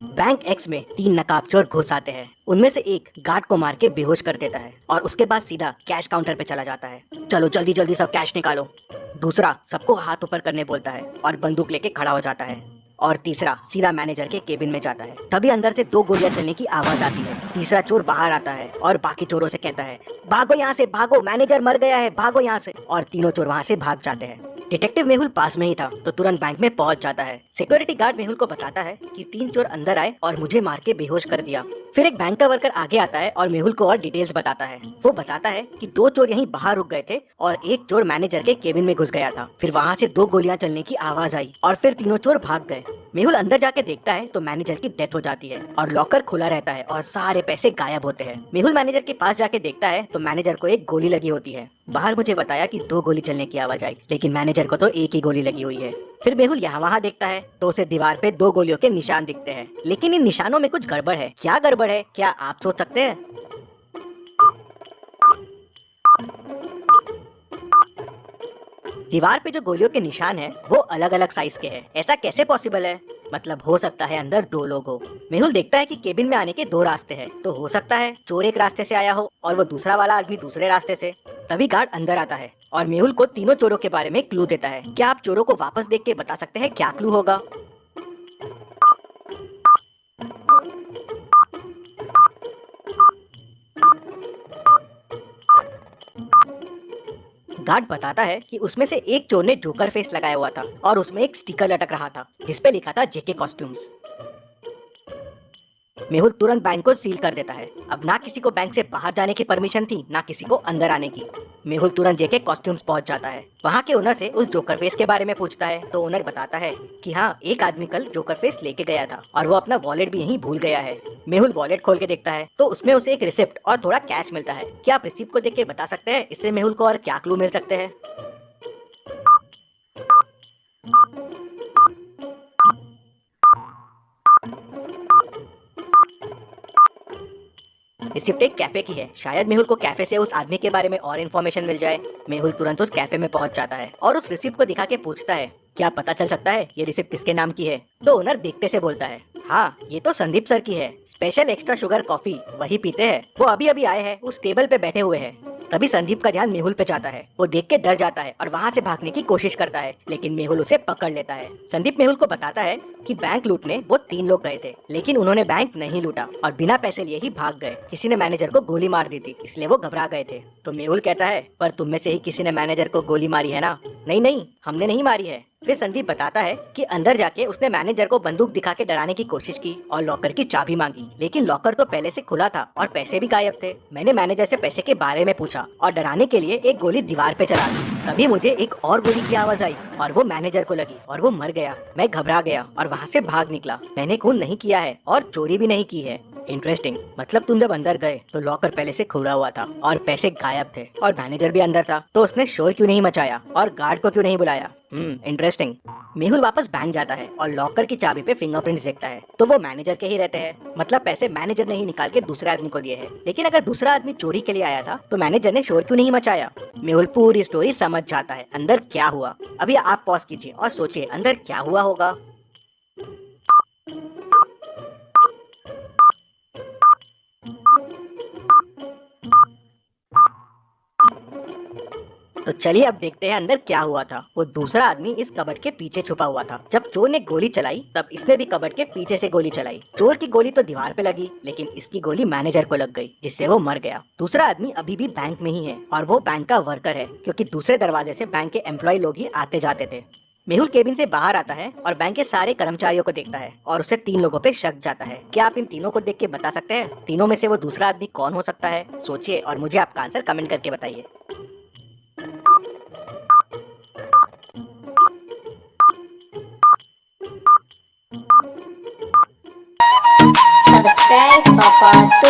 Bank x में 3 नकाबचोर घुस आते हैं। उनमें से एक गार्ड को मार के बेहोश कर देता है और उसके बाद सीधा कैश काउंटर पे चला जाता है। चलो जल्दी जल्दी सब कैश निकालो। दूसरा सबको हाथ ऊपर करने बोलता है और बंदूक लेके खड़ा हो जाता है। और तीसरा सीधा मैनेजर के केबिन में जाता है। तभी अंदर से 2 गोलियां चलने की आवाज आती है। तीसरा चोर बाहर आता है और बाकी चोरों से कहता है, भागो यहाँ से, भागो, मैनेजर मर गया है, भागो यहाँ से। और तीनों चोर वहाँ से भाग जाते हैं। डिटेक्टिव मेहुल पास में ही था तो तुरंत बैंक में पहुंच जाता है। सिक्योरिटी गार्ड मेहुल को बताता है कि 3 चोर अंदर आए और मुझे मार के बेहोश कर दिया। फिर एक बैंक का वर्कर आगे आता है और मेहुल को और डिटेल्स बताता है। वो बताता है कि 2 चोर यहीं बाहर रुक गए थे और एक चोर मैनेजर के केबिन में घुस गया था। फिर वहाँ से 2 गोलियां चलने की आवाज आई और फिर तीनों चोर भाग गए। मेहुल अंदर जाके देखता है तो मैनेजर की डेथ हो जाती है और लॉकर खुला रहता है और सारे पैसे गायब होते हैं। मेहुल मैनेजर के पास जाके देखता है तो मैनेजर को एक गोली लगी होती है। बाहर मुझे बताया कि 2 गोली चलने की आवाज आई, लेकिन मैनेजर को तो एक ही गोली लगी हुई है। फिर मेहुल यहाँ वहाँ देखता है तो उसे दीवार पे 2 गोलियों के निशान दिखते हैं, लेकिन इन निशानों में कुछ गड़बड़ है। क्या गड़बड़ है, क्या आप सोच सकते हैं? दीवार पे जो गोलियों के निशान हैं, वो अलग अलग साइज के हैं। ऐसा कैसे पॉसिबल है? मतलब हो सकता है अंदर 2 लोग हो। मेहुल देखता है कि केबिन में आने के 2 रास्ते हैं, तो हो सकता है चोर एक रास्ते से आया हो और वो दूसरा वाला आदमी दूसरे रास्ते से। तभी गार्ड अंदर आता है और मेहुल को तीनों चोरों के बारे में क्लू देता है। क्या आप चोरों को वापस देख के बता सकते हैं क्या क्लू होगा? गार्ड बताता है कि उसमें से एक चोर ने जोकर फेस लगाया हुआ था और उसमें एक स्टिकर लटक रहा था जिसपे लिखा था जेके कॉस्ट्यूम्स। मेहुल तुरंत बैंक को सील कर देता है। अब ना किसी को बैंक से बाहर जाने की परमिशन थी, ना किसी को अंदर आने की। मेहुल तुरंत जेके कॉस्ट्यूम्स पहुंच जाता है। वहाँ के ओनर से उस जोकर फेस के बारे में पूछता है तो ओनर बताता है कि हाँ, एक आदमी कल जोकर फेस लेके गया था और वो अपना वॉलेट भी यहीं भूल गया है। मेहुल वॉलेट खोल के देखता है तो उसमें उसे एक रिसिप्ट और थोड़ा कैश मिलता है। क्या आप रिसिप्ट को देख के बता सकते हैं इससे मेहुल को और क्या क्लू मिल सकते हैं? रिसिप्ट एक कैफे की है। शायद मेहुल को कैफे से उस आदमी के बारे में और इन्फॉर्मेशन मिल जाए। मेहुल तुरंत उस कैफे में पहुंच जाता है और उस रिसिप्ट को दिखा के पूछता है, क्या पता चल सकता है ये रिसिप्ट किसके नाम की है? तो ओनर देखते से बोलता है, हाँ, ये तो संदीप सर की है। स्पेशल एक्स्ट्रा शुगर कॉफी वही पीते हैं। वो अभी अभी आए हैं, उस टेबल पे बैठे हुए हैं। तभी संदीप का ध्यान मेहुल पे जाता है। वो देख के डर जाता है और वहाँ से भागने की कोशिश करता है, लेकिन मेहुल उसे पकड़ लेता है। संदीप मेहुल को बताता है कि बैंक लूटने वो 3 लोग गए थे, लेकिन उन्होंने बैंक नहीं लूटा और बिना पैसे लिए ही भाग गए। किसी ने मैनेजर को गोली मार दी थी, इसलिए वो घबरा गए थे। तो मेहुल कहता है, पर तुम में से ही किसी ने मैनेजर को गोली मारी है ना? नहीं नहीं, हमने नहीं मारी है। फिर संदीप बताता है कि अंदर जाके उसने मैनेजर को बंदूक दिखा के डराने की कोशिश की और लॉकर की चाबी मांगी, लेकिन लॉकर तो पहले से खुला था और पैसे भी गायब थे। मैंने मैनेजर से पैसे के बारे में पूछा और डराने के लिए एक गोली दीवार पे चला दी। तभी मुझे एक और गोली की आवाज आई और वो मैनेजर को लगी और वो मर गया। मैं घबरा गया और वहाँ से भाग निकला। मैंने खून नहीं किया है और चोरी भी नहीं की है। इंटरेस्टिंग। मतलब तुम जब अंदर गए तो लॉकर पहले से खुला हुआ था और पैसे गायब थे और मैनेजर भी अंदर था, तो उसने शोर क्यों नहीं मचाया और गार्ड को क्यों नहीं बुलाया? इंटरेस्टिंग। मेहुल वापस बैंक जाता है और लॉकर की चाबी पे फिंगरप्रिंट्स देखता है तो वो मैनेजर के ही रहते हैं। मतलब पैसे मैनेजर ने ही निकाल के दूसरे आदमी को दिए हैं। लेकिन अगर दूसरा आदमी चोरी के लिए आया था तो मैनेजर ने शोर क्यों नहीं मचाया? मेहुल पूरी स्टोरी समझ जाता है अंदर क्या हुआ। अभी आप पॉज कीजिए और सोचिए अंदर क्या हुआ होगा। तो चलिए अब देखते हैं अंदर क्या हुआ था। वो दूसरा आदमी इस कबर्ड के पीछे छुपा हुआ था। जब चोर ने गोली चलाई तब इसने भी कबर्ड के पीछे से गोली चलाई। चोर की गोली तो दीवार पे लगी, लेकिन इसकी गोली मैनेजर को लग गई, जिससे वो मर गया। दूसरा आदमी अभी भी बैंक में ही है और वो बैंक का वर्कर है, क्योंकि दूसरे दरवाजे से बैंक के एम्प्लॉय लोग ही आते जाते थे। मेहुल केबिन से बाहर आता है और बैंक के सारे कर्मचारियों को देखता है और उसे 3 लोगों पे शक जाता है। क्या आप इन तीनों को देख के बता सकते हैं तीनों में से वो दूसरा आदमी कौन हो सकता है? सोचिए और मुझे आपका आंसर कमेंट करके बताइए। Subscribe for